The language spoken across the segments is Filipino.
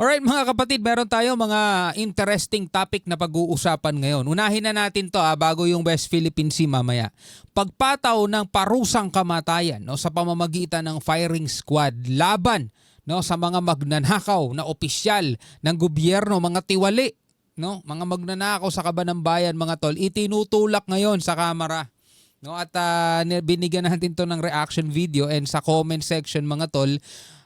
Alright mga kapatid, meron tayo mga interesting topic na pag-uusapan ngayon. Unahin na natin to bago yung West Philippine Sea mamaya. Pagpataw ng parusang kamatayan sa pamamagitan ng firing squad laban sa mga magnanakaw na opisyal ng gobyerno, mga tiwali, mga magnanakaw sa kaban ng bayan mga tol, itinutulak ngayon sa kamera. At binigyan natin to ng reaction video and sa comment section mga tol,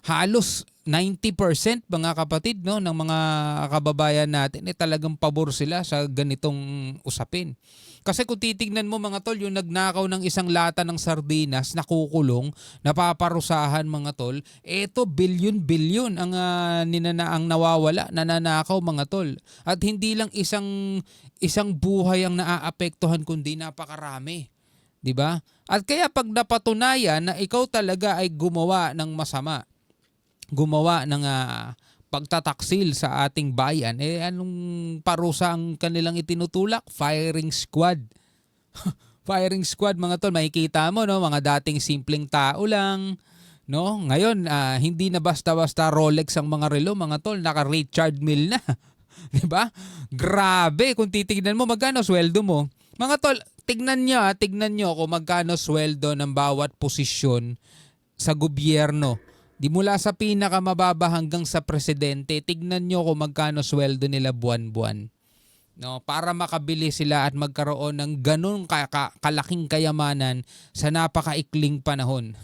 halos 90% mga kapatid ng mga kababayan natin talagang pabor sila sa ganitong usapin. Kasi kung titignan mo mga tol, yung nagnakaw ng isang lata ng sardinas, nakukulong, napaparusahan mga tol, eto bilyon-bilyon ang ang nawawala, nananakaw mga tol. At hindi lang isang buhay ang naaapektuhan kundi napakarami. 'Di ba? At kaya pag napatunayan na ikaw talaga ay gumawa ng masama, gumawa ng pagtataksil sa ating bayan, anong parusa ang kanilang itinutulak? Firing squad. Firing squad mga tol, makikita mo mga dating simpleng tao lang, Ngayon hindi na basta-basta Rolex ang mga relo mga tol, naka Richard Mille na. 'Di ba? Grabe, kung titignan mo magkano sweldo mo. Mga tol, tignan nyo kung magkano sweldo ng bawat posisyon sa gobyerno. Di mula sa pinakamababa hanggang sa presidente, tignan nyo kung magkano sweldo nila buwan-buwan. Para makabili sila at magkaroon ng ganun kalaking kayamanan sa napakaikling panahon.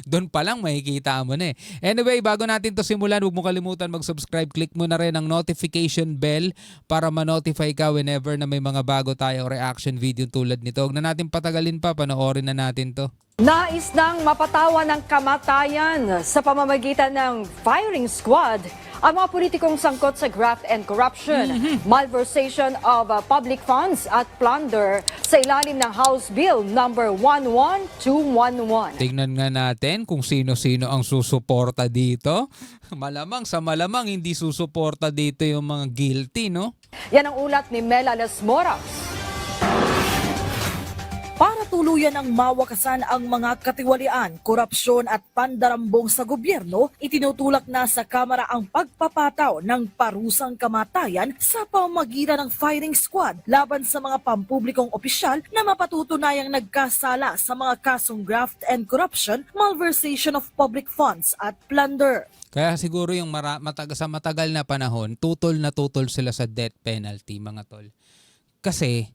Doon pa lang makikita mo na . Anyway, bago natin to simulan, huwag mo kalimutan mag-subscribe. Click mo na rin ang notification bell para ma-notify ka whenever na may mga bago tayong reaction video tulad nito. Huwag na natin patagalin pa, panoorin na natin to. Nais nang mapatawan ng kamatayan sa pamamagitan ng firing squad ang mga politikong sangkot sa graft and corruption, malversation of public funds at plunder sa ilalim ng House Bill number 11211. Tingnan nga natin kung sino-sino ang susuporta dito. Malamang hindi susuporta dito yung mga guilty, Yan ang ulat ni Mela Las Moras. Para tuluyan ang mawakasan ang mga katiwalian, korupsyon at pandarambong sa gobyerno, itinutulak na sa Kamara ang pagpapataw ng parusang kamatayan sa pamamagitan ng firing squad laban sa mga pampublikong opisyal na mapatutunayang nagkasala sa mga kasong graft and corruption, malversation of public funds at plunder. Kaya siguro yung sa matagal na panahon, tutol sila sa death penalty mga tol. Kasi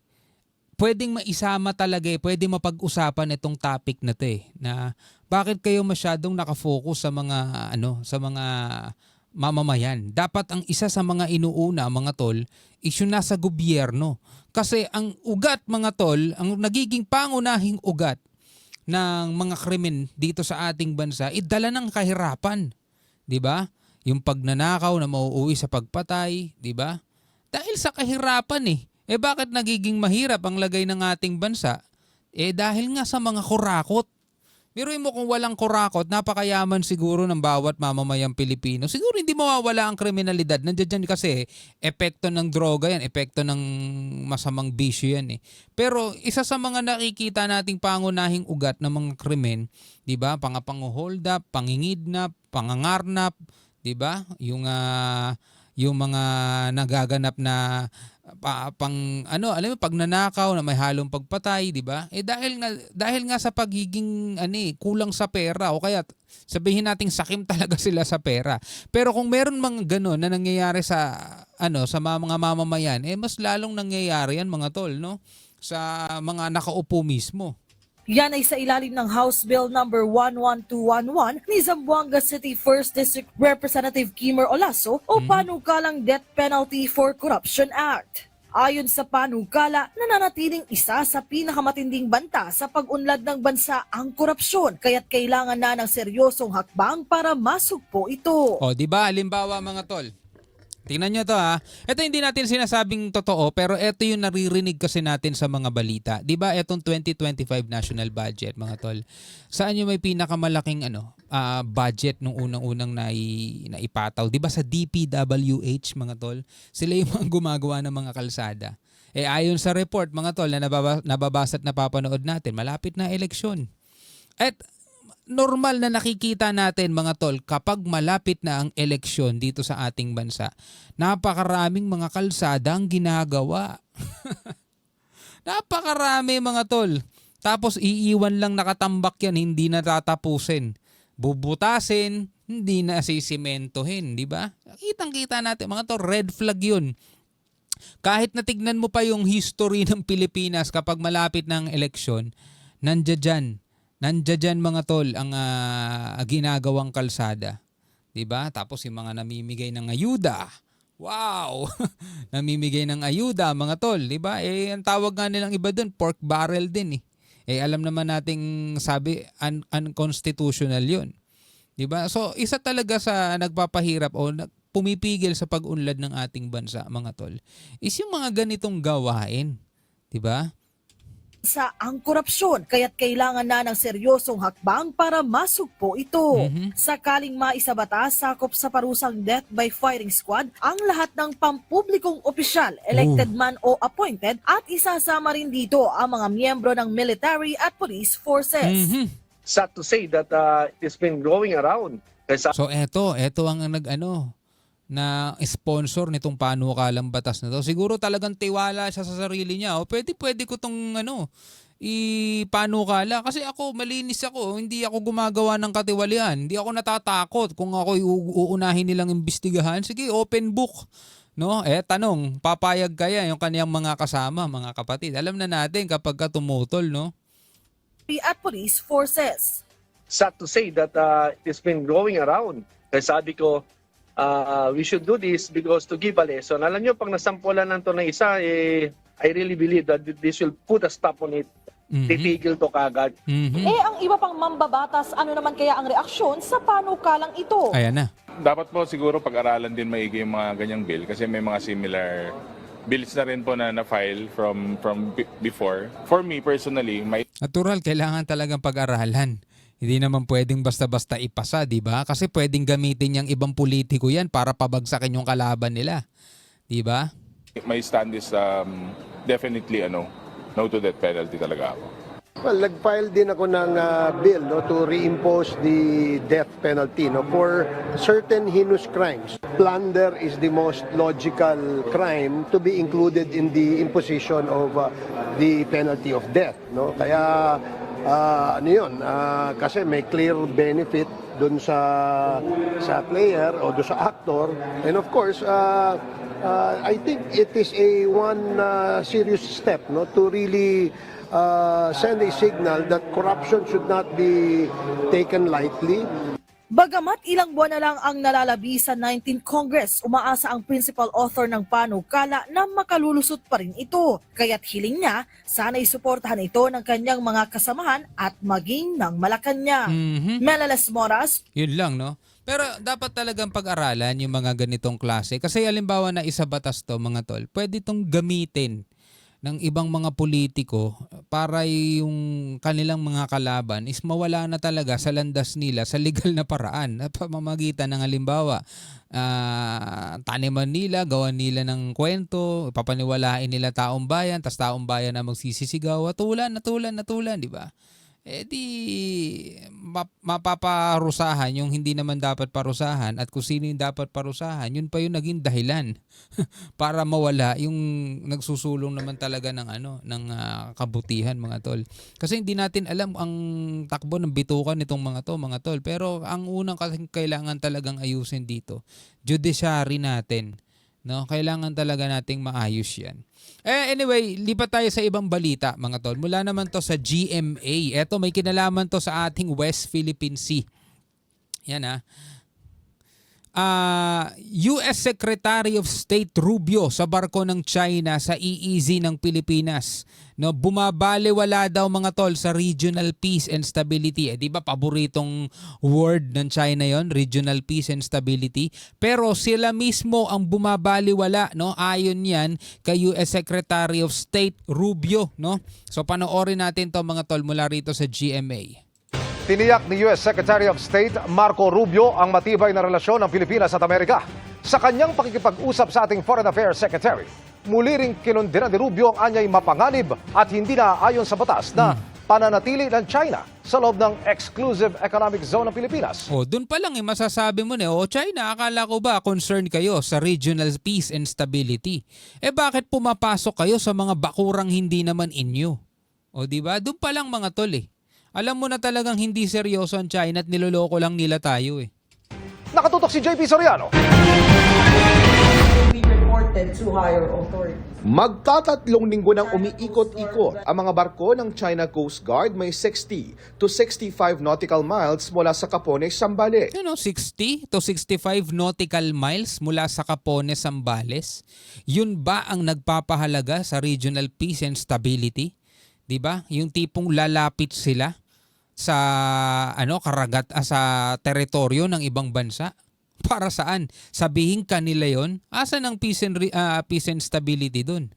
pwedeng maisama talaga pwedeng mapag-usapan itong topic na 'to na bakit kayo masyadong nakafocus sa mga mamamayan. Dapat ang isa sa mga inuuna mga tol is yung nasa gobyerno. Kasi ang ugat mga tol, ang nagiging pangunahing ugat ng mga krimen dito sa ating bansa, dala ng kahirapan. 'Di ba? Yung pagnanakaw na mauuwi sa pagpatay, 'di ba? Dahil sa kahirapan bakit nagiging mahirap ang lagay ng ating bansa? Dahil nga sa mga kurakot. Biruin mo kung walang kurakot, napakayaman siguro ng bawat mamamayang Pilipino. Siguro hindi mawawala ang kriminalidad. Nandiyan kasi epekto ng droga yan, epekto ng masamang bisyo yan . Pero isa sa mga nakikita nating pangunahing ugat ng mga krimen, 'di ba? Pangu-hold up, pangingidnap, pangangarnap, 'di ba? Yung mga nagaganap na pagnanakaw na may halong pagpatay, 'di ba? Dahil nga sa pagiging kulang sa pera o kaya sabihin nating sakim talaga sila sa pera. Pero kung meron mga gano'n na nangyayari sa mga mamamayan, mas lalong nangyayari yan mga tol, sa mga nakaupo mismo. Yan ay sa ilalim ng House Bill number 11211 ni Zamboanga City 1st District Representative Kimmer Olaso o Panukalang Death Penalty for Corruption Act. Ayon sa panukala, nananatiling isa sa pinakamatinding banta sa pag-unlad ng bansa ang korupsyon, kaya't kailangan na ng seryosong hakbang para masugpo ito. Di ba? Halimbawa mga tol, tingnan nyo to Ito hindi natin sinasabing totoo pero ito yung naririnig kasi natin sa mga balita. 'Di ba etong 2025 national budget mga tol? Saan yung may pinakamalaking budget nung unang-unang naipataw? 'Di ba sa DPWH mga tol? Sila yung mga gumagawa ng mga kalsada. Ayon sa report mga tol na nababasa at napapanood natin, malapit na eleksyon. At normal na nakikita natin mga tol kapag malapit na ang eleksyon dito sa ating bansa, napakaraming mga kalsada ang ginagawa. Napakarami mga tol. Tapos iiwan lang nakatambak yan, hindi na tatapusin. Bubutasin, hindi na sisimentohin, di ba? Kitang-kita natin mga tol, red flag yun. Kahit natignan mo pa yung history ng Pilipinas kapag malapit ng eleksyon, nandiyan mga tol ang ginagawang kalsada. 'Di ba? Tapos yung mga namimigay ng ayuda. Wow! Namimigay ng ayuda mga tol, 'di ba? Ang tawag nga nilang iba doon, pork barrel din eh. Alam naman nating sabi unconstitutional 'yun. 'Di ba? So isa talaga sa nagpapahirap o pumipigil sa pag-unlad ng ating bansa mga tol is yung mga ganitong gawain. 'Di ba? Sa ang korupsyon, kaya't kailangan na ng seryosong hakbang para masugpo ito. Sakaling maisabatas sakop sa parusang death by firing squad ang lahat ng pampublikong opisyal, elected man o appointed, at isasama rin dito ang mga miyembro ng military at police forces. Sad to say that it's been growing around. So eto ang na sponsor nitong panukalang batas na to. Siguro talagang tiwala siya sa sarili niya. O pwede ko tong ipanukala kasi ako malinis ako, hindi ako gumagawa ng katiwalian. Hindi ako natatakot kung ako uunahin nilang imbestigahan. Sige, open book. No? Tanong, papayag kaya yung kaniyang mga kasama, mga kapatid? Alam na natin kapag tumutol, no? At police forces. Sad to say that it's been growing around. Kaya sabi ko, we should do this because to give a lesson. Alam nyo, pag nasampulan ng to na isa, I really believe that this will put a stop on it. Titigil to kagad. Ang iba pang mambabatas, ano naman kaya ang reaksyon sa panukalang ito? Ayan na. Dapat po siguro pag-aralan din maigi yung mga ganyang bill kasi may mga similar bills na rin po na na-file from before. For me personally, Natural, kailangan talagang pag-aralan. Hindi naman pwedeng basta-basta ipasa, di ba? Kasi pwedeng gamitin yung ibang politiko yan para pabagsakin yung kalaban nila. Di ba? my stand is definitely no to death penalty talaga ako. Well, nag-file din ako ng bill to reimpose the death penalty for certain heinous crimes. Plunder is the most logical crime to be included in the imposition of the penalty of death. Kaya kasi may clear benefit dun sa player o dun sa actor, and of course I think it is one serious step to really send a signal that corruption should not be taken lightly. Bagamat ilang buwan na lang ang nalalabi sa 19th Congress, umaasa ang principal author ng panukala na makalulusot pa rin ito. Kaya't hiling niya, sana'y suportahan ito ng kanyang mga kasamahan at maging ng Malacanang. Melalas Moras. Yun lang, no? Pero dapat talagang pag-aralan yung mga ganitong klase. Kasi halimbawa na isa batas to, mga tol, pwede itong gamitin ng ibang mga politiko para yung kanilang mga kalaban is mawala na talaga sa landas nila sa legal na paraan na pamamagitan ng halimbawa taniman nila, gawan nila ng kwento, papaniwalain nila taong bayan, tas taong bayan na magsisisigaw, tulan, di ba? Mapaparusahan yung hindi naman dapat parusahan, at kung sino yung dapat parusahan, yun pa yung naging dahilan para mawala yung nagsusulong naman talaga ng kabutihan, mga tol. Kasi hindi natin alam ang takbo ng bitukan nitong mga tol, pero ang unang kailangan talagang ayusin dito, judiciary natin. No, kailangan talaga nating maayos 'yan. Anyway, lipat tayo sa ibang balita, mga tol. Mula naman 'to sa GMA. Eto, may kinalaman 'to sa ating West Philippine Sea. Yan US Secretary of State Rubio sa barko ng China sa EEZ ng Pilipinas. No, bumabaliwala daw, mga tol, sa regional peace and stability. Di ba paboritong word ng China yon, regional peace and stability? Pero sila mismo ang bumabaliwala, no? Ayon yan kay US Secretary of State Rubio, no? So panoorin natin 'to, mga tol, mula rito sa GMA. Tiniyak ni US Secretary of State Marco Rubio ang matibay na relasyon ng Pilipinas at Amerika. Sa kanyang pakikipag-usap sa ating Foreign Affairs Secretary, muli ring kinundinan ni Rubio ang anyay mapanganib at hindi na ayon sa batas na pananatili ng China sa loob ng exclusive economic zone ng Pilipinas. O, dun pa lang masasabi mo na, China, akala ko ba concerned kayo sa regional peace and stability? Bakit pumapasok kayo sa mga bakurang hindi naman inyo? O, di ba? Dun pa lang mga tol Alam mo na talagang hindi seryoso ang China at niloloko lang nila tayo Nakatutok si JP Soriano. Be reported to higher authorities. Magtatatlong linggo nang umiikot-ikot ang mga barko ng China Coast Guard may 60 to 65 nautical miles mula sa Capones, Zambales. 60 to 65 nautical miles mula sa Capones, Zambales. Yun ba ang nagpapahalaga sa regional peace and stability? 'Di ba? Yung tipong lalapit sila sa sa teritoryo ng ibang bansa. Para saan? Sabihin kanila yon? Asan ang peace and stability doon?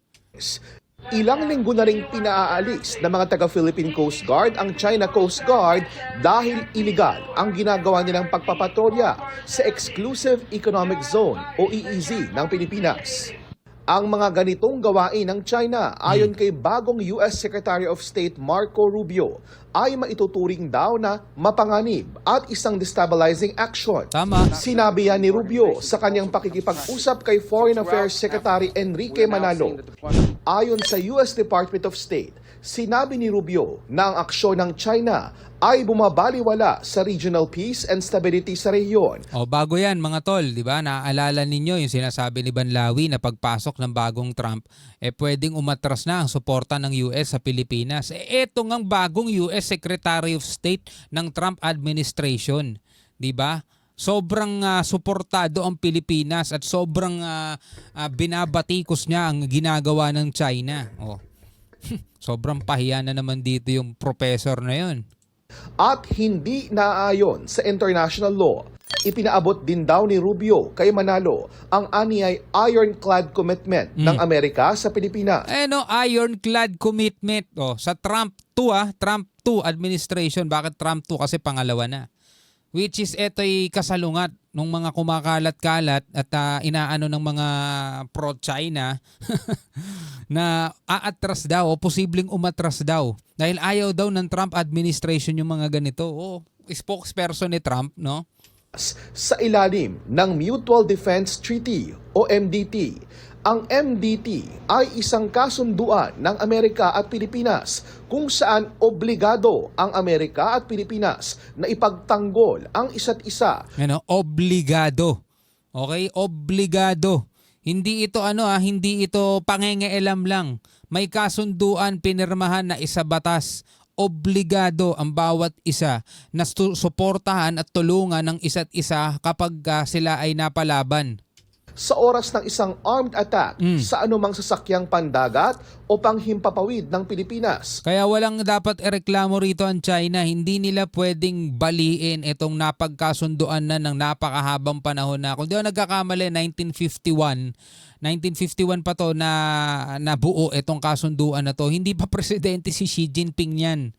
Ilang linggo na ring pinaalis ng mga taga-Philippine Coast Guard ang China Coast Guard dahil iligal ang ginagawa nilang pagpapatrolya sa Exclusive Economic Zone o EEZ ng Pilipinas. Ang mga ganitong gawain ng China ayon kay bagong US Secretary of State Marco Rubio ay maituturing daw na mapanganib at isang destabilizing action. Tama. Sinabi yan ni Rubio sa kanyang pakikipag-usap kay Foreign Affairs Secretary Enrique Manalo. Ayon sa US Department of State, sinabi ni Rubio na ang aksyon ng China ay bumabaliwala sa regional peace and stability sa rehiyon. Bago yan mga tol, di ba? Naaalala ninyo yung sinasabi ni Banlawi na pagpasok ng bagong Trump, pwedeng umatras na ang suporta ng US sa Pilipinas. Eto ngang bagong US Secretary of State ng Trump administration, di ba? Sobrang suportado ang Pilipinas at sobrang binabatikos niya ang ginagawa ng China. Sobrang pahiya na naman dito yung professor na yun. At hindi naayon sa international law. Ipinaabot din daw ni Rubio kay Manalo ang aniyay ironclad commitment ng Amerika sa Pilipinas. Ironclad commitment sa Trump 2 Trump 2 administration. Bakit Trump 2? Kasi pangalawa na. Which is eto'y kasalungat ng mga kumakalat-kalat at inaano ng mga pro-China na aatras daw o posibleng umatras daw dahil ayaw daw ng Trump administration yung mga ganito. Spokesperson ni Trump, no? Sa ilalim ng Mutual Defense Treaty o MDT. Ang MDT ay isang kasunduan ng Amerika at Pilipinas kung saan obligado ang Amerika at Pilipinas na ipagtanggol ang isa't isa. Obligado. Okay? Obligado. Hindi ito hindi ito pangengeelam lang. May kasunduan pinirmahan na isa batas. Obligado ang bawat isa na suportahan at tulungan ng isa't isa kapag sila ay napalaban. Sa oras ng isang armed attack sa anumang sasakyang pandagat o panghimpapawid ng Pilipinas. Kaya walang dapat ireklamo rito ang China. Hindi nila pwedeng baliin itong napagkasunduan na ng napakahabang panahon na. Kung di ako nagkakamali, 1951 pa to na nabuo itong kasunduan na to. Hindi pa presidente si Xi Jinping yan.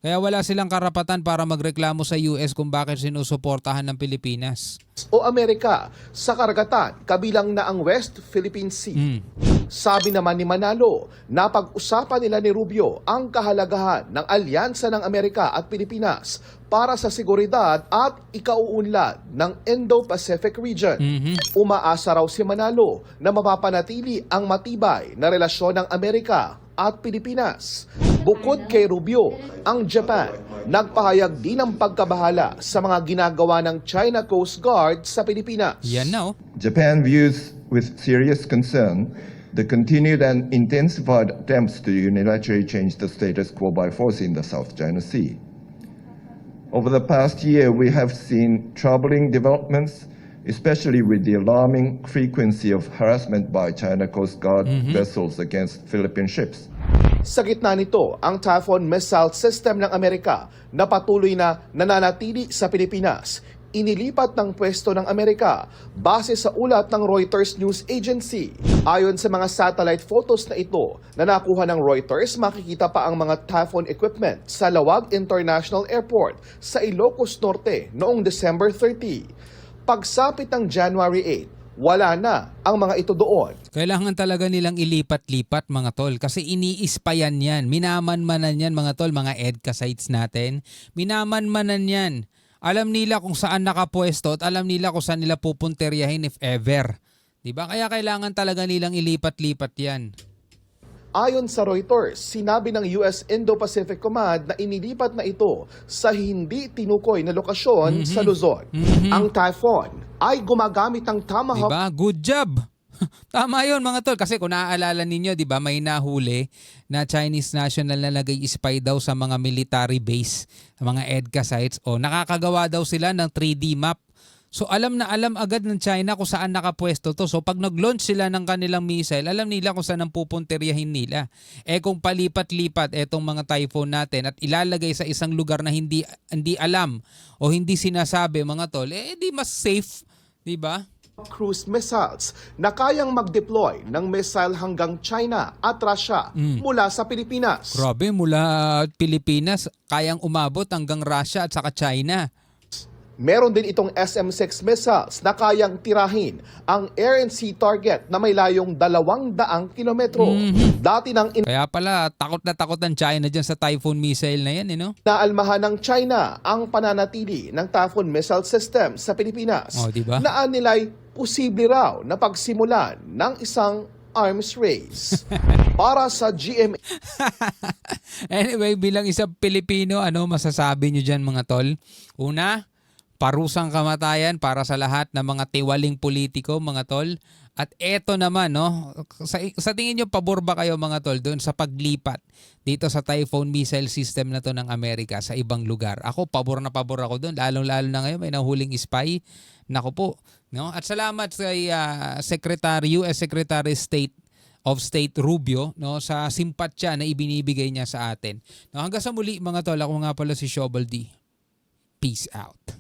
Kaya wala silang karapatan para magreklamo sa US kung bakit sinusuportahan ng Pilipinas. O Amerika sa karagatan kabilang na ang West Philippine Sea. Sabi naman ni Manalo, napag-usapan nila ni Rubio ang kahalagahan ng alyansa ng Amerika at Pilipinas para sa seguridad at ikauunlad ng Indo-Pacific region. Umaasa raw si Manalo na mapapanatili ang matibay na relasyon ng Amerika at Pilipinas. Bukod kay Rubio, ang Japan nagpahayag din ng pagkabahala sa mga ginagawa ng China Coast Guard sa Pilipinas. Yan na Japan views with serious concern the continued and intensified attempts to unilaterally change the status quo by force in the South China Sea. Over the past year, we have seen troubling developments, especially with the alarming frequency of harassment by China Coast Guard vessels against Philippine ships. Sa gitna nito, ang Typhoon missile system ng Amerika na patuloy na nananatili sa Pilipinas, inilipat ng pwesto ng Amerika base sa ulat ng Reuters News Agency. Ayon sa mga satellite photos na ito na nakuha ng Reuters, makikita pa ang mga Typhoon equipment sa Lawag International Airport sa Ilocos Norte noong December 30. Pagsapit ng January 8, wala na ang mga ito doon. Kailangan talaga nilang ilipat-lipat mga tol kasi iniispayan yan. Minamanmanan yan mga tol, mga EDCA sites natin. Minamanmanan yan. Alam nila kung saan nakapwesto at alam nila kung saan nila pupunteryahin if ever. Diba? Kaya kailangan talaga nilang ilipat-lipat yan. Ayon sa Reuters, sinabi ng US Indo-Pacific Command na inilipat na ito sa hindi tinukoy na lokasyon sa Luzon. Ang Typhoon ay gumagamit ng Tomahawk Diba? Good job! Tama yun mga tol. Kasi kung naaalala ninyo, diba, may nahuli na Chinese national na nag-i-spy daw sa mga military base, sa mga EDCA sites. O nakakagawa daw sila ng 3D map. So alam na alam agad ng China kung saan nakapwesto to. So pag nag-launch sila ng kanilang missile, alam nila kung saan ang pupunteryahin nila. Kung palipat-lipat etong mga Typhoon natin at ilalagay sa isang lugar na hindi alam o hindi sinasabi mga tol, di mas safe, di ba? cruise missiles na kayang mag-deploy ng missile hanggang China at Russia mula sa Pilipinas. Grabe, mula Pilipinas, kayang umabot hanggang Russia at saka China. Meron din itong SM-6 missiles na kayang tirahin ang air and sea target na may layong 200 kilometro. Dati nang Kaya pala, takot na takot ang China dyan sa Typhoon missile na yan, inaalmahan ng China ang pananatili ng Typhoon missile system sa Pilipinas. Oh, diba? Na nila'y posible raw na pagsimulan ng isang arms race. Para sa GMA. Anyway, bilang isang Pilipino, ano masasabi nyo dyan mga tol? Una, parusang kamatayan para sa lahat ng mga tiwaling politiko, mga tol. At eto naman, sa tingin nyo, pabor ba kayo mga tol doon sa paglipat dito sa Typhoon missile system na to ng Amerika sa ibang lugar? Ako, pabor na pabor ako doon. Lalong-lalo na ngayon, may nahuling spy. Naku po. At salamat kay US Secretary of State Rubio sa simpatya na ibinibigay niya sa atin. Hanggang sa muli mga tol, ako nga pala si Shobal D. Peace out.